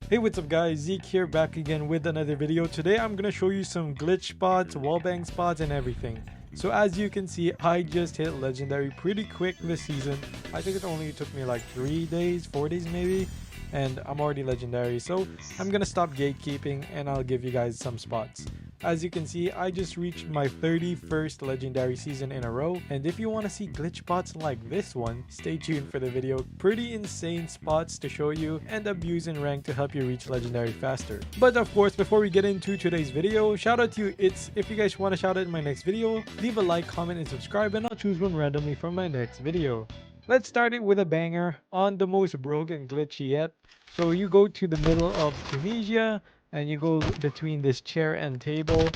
Hey, what's up guys, Zeke here, back again with another video. Today I'm gonna show you some glitch spots, wallbang spots and everything. So as you can see, I just hit legendary pretty quick this season. I think it only took me like 3 days, 4 days maybe, and I'm already legendary. So I'm gonna stop gatekeeping and I'll give you guys some spots. As you can see, I just reached my 31st legendary season in a row, and if you want to see glitch spots like this one, stay tuned for the video. Pretty insane spots to show you, and abuse and rank to help you reach legendary faster. But of course, before we get into today's video, shout out to you. If you guys want to shout out in my next video, leave a like, comment and subscribe, and I'll choose one randomly from my next video. Let's start it with a banger on the most broken glitch yet. So you go to the middle of Tunisia, and you go between this chair and table,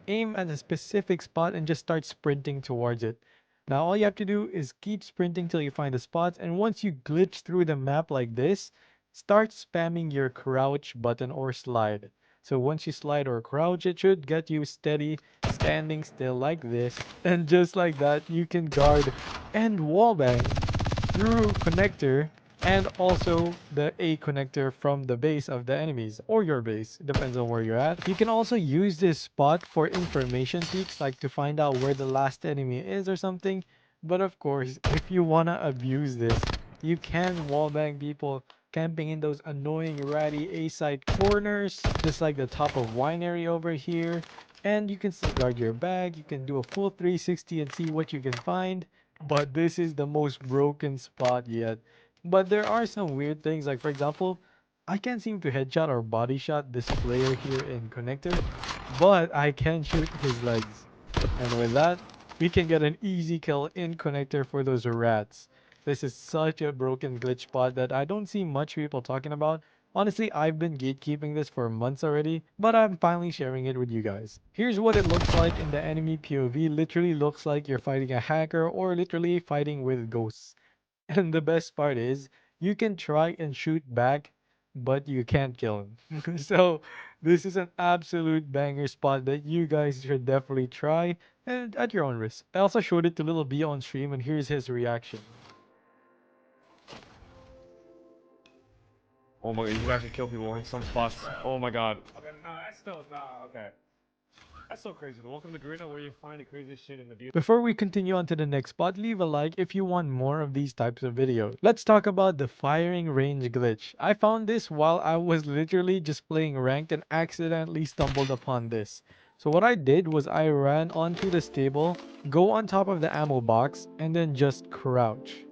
aim at a specific spot and just start sprinting towards it. Now all you have to do is keep sprinting till you find the spots, and once you glitch through the map like this, start spamming your crouch button or slide. So once you slide or crouch, it should get you steady standing still like this, and just like that you can guard and wallbang through connector, and also the A connector from the base of the enemies or your base, depends on where you're at. You can also use this spot for information peaks, like to find out where the last enemy is or something. But of course, if you wanna abuse this, you can wallbang people camping in those annoying ratty A site corners, just like the top of winery over here. And you can still guard your bag, you can do a full 360 and see what you can find. But this is the most broken spot yet. But there are some weird things, like for example, I can't seem to headshot or body shot this player here in connector, but I can shoot his legs. And with that, we can get an easy kill in connector for those rats. This is such a broken glitch spot that I don't see much people talking about. Honestly, I've been gatekeeping this for months already, but I'm finally sharing it with you guys. Here's what it looks like in the enemy POV. Literally looks like you're fighting a hacker or literally fighting with ghosts. And the best part is, you can try and shoot back, but you can't kill him. So, this is an absolute banger spot that you guys should definitely try, and at your own risk. I also showed it to Little B on stream, and here's his reaction. Oh my god, you actually kill people in some spots. Oh my god. Okay, no, that's still nah, okay. That's so crazy. Welcome to Greenland where you find the craziest shit in the view. Before we continue on to the next spot, leave a like if you want more of these types of videos. Let's talk about the firing range glitch. I found this while I was literally just playing ranked and accidentally stumbled upon this. So what I did was I ran onto the stable, go on top of the ammo box, and then just crouch.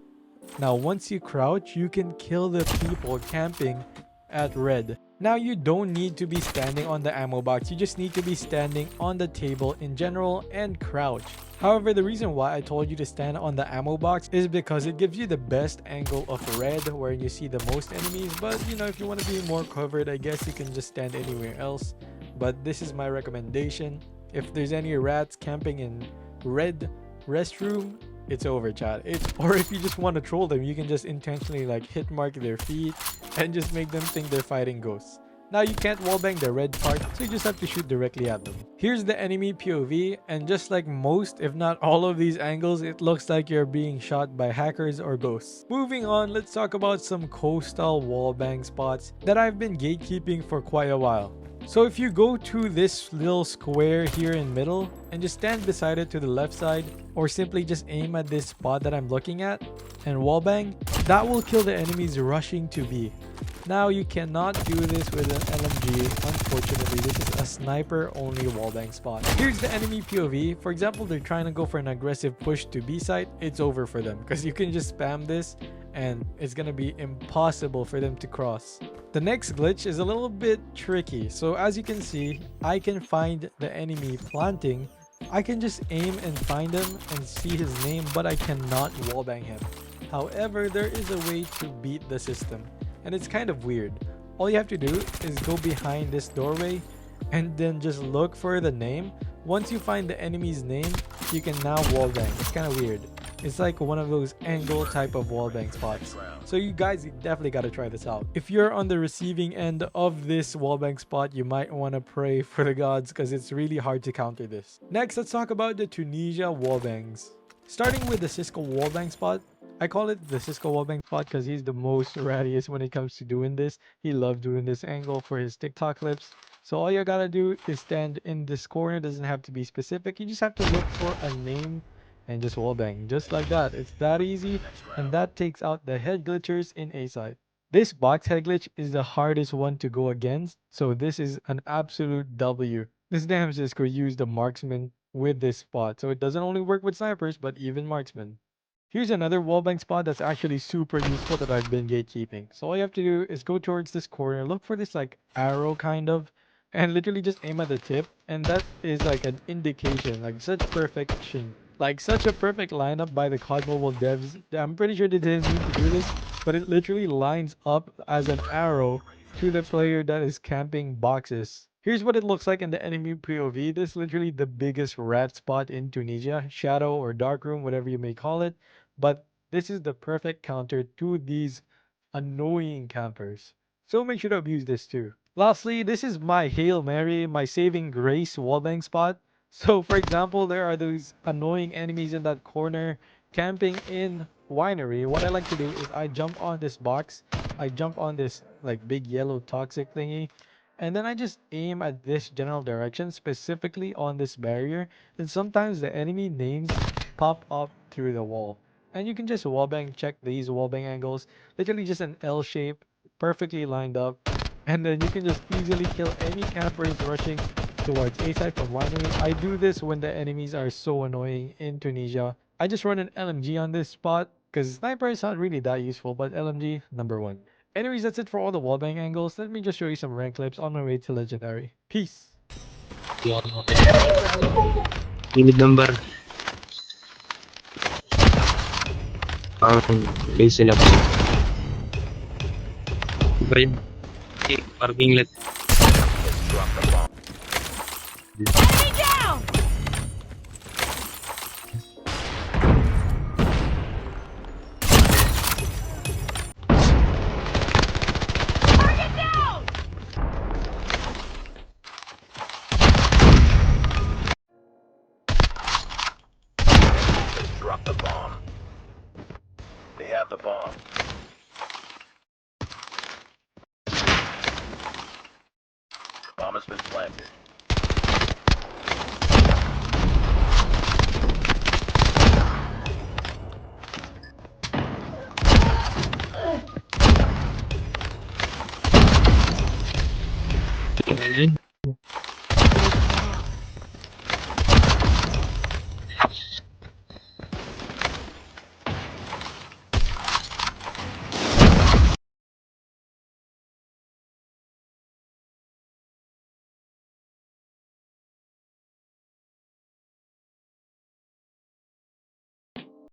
Now once you crouch, you can kill the people camping at red. Now you don't need to be standing on the ammo box, you just need to be standing on the table in general and crouch. However, the reason why I told you to stand on the ammo box is because it gives you the best angle of red where you see the most enemies. But you know, if you want to be more covered, I guess you can just stand anywhere else. But this is my recommendation. If there's any rats camping in red restroom, it's over, chat. Or if you just want to troll them, you can just intentionally like hit mark their feet and just make them think they're fighting ghosts. Now you can't wallbang the red part, so you just have to shoot directly at them. Here's the enemy POV, and just like most, if not all of these angles, it looks like you're being shot by hackers or ghosts. Moving on, let's talk about some coastal wallbang spots that I've been gatekeeping for quite a while. So if you go to this little square here in middle and just stand beside it to the left side, or simply just aim at this spot that I'm looking at and wallbang, that will kill the enemies rushing to B. Now you cannot do this with an LMG, unfortunately. This is a sniper only wallbang spot. Here's the enemy POV. For example, they're trying to go for an aggressive push to B site. It's over for them because you can just spam this and it's gonna be impossible for them to cross. The next glitch is a little bit tricky. So as you can see, I can find the enemy planting. I can just aim and find him and see his name, but I cannot wallbang him. However, there is a way to beat the system, and it's kind of weird. All you have to do is go behind this doorway and then just look for the name. Once you find the enemy's name, you can now wallbang. It's kind of weird. It's like one of those angle type of wallbang spots. So you guys definitely got to try this out. If you're on the receiving end of this wallbang spot, you might want to pray for the gods because it's really hard to counter this. Next, let's talk about the Tunisia wallbangs. Starting with the Cisco wallbang spot, I call it the Cisco wallbang spot because he's the most rattiest when it comes to doing this. He loved doing this angle for his TikTok clips. So all you gotta do is stand in this corner. Doesn't have to be specific. You just have to look for a name and just wallbang. Just like that. It's that easy. And that takes out the head glitchers in A side. This box head glitch is the hardest one to go against. So this is an absolute W. This damn Cisco used the marksman with this spot. So it doesn't only work with snipers, but even marksmen. Here's another wallbang spot that's actually super useful that I've been gatekeeping. So all you have to do is go towards this corner, look for this like arrow kind of, and literally just aim at the tip. And that is like an indication, like such perfection. Like such a perfect lineup by the COD Mobile devs. I'm pretty sure they didn't need to do this, but it literally lines up as an arrow to the player that is camping boxes. Here's what it looks like in the enemy POV. This is literally the biggest rat spot in Tunisia, shadow or dark room, whatever you may call it. But this is the perfect counter to these annoying campers. So make sure to abuse this too. Lastly, this is my Hail Mary, my saving grace wallbang spot. So for example, there are those annoying enemies in that corner camping in winery. What I like to do is I jump on this box. I jump on this like big yellow toxic thingy. And then I just aim at this general direction, specifically on this barrier. And sometimes the enemy names pop up through the wall. And you can just wallbang check these wallbang angles. Literally just an L shape, perfectly lined up. And then you can just easily kill any campers rushing towards A side from winery. I do this when the enemies are so annoying in Tunisia. I just run an LMG on this spot because sniper is not really that useful, but LMG number one. Anyways, that's it for all the wallbang angles. Let me just show you some rank clips on my way to legendary. Peace. Unit number. Base sila po. Ba yun? Parking lot. Enemy down! Target down! Drop the bomb. They have the bomb. Bomb has been planted. Ayan.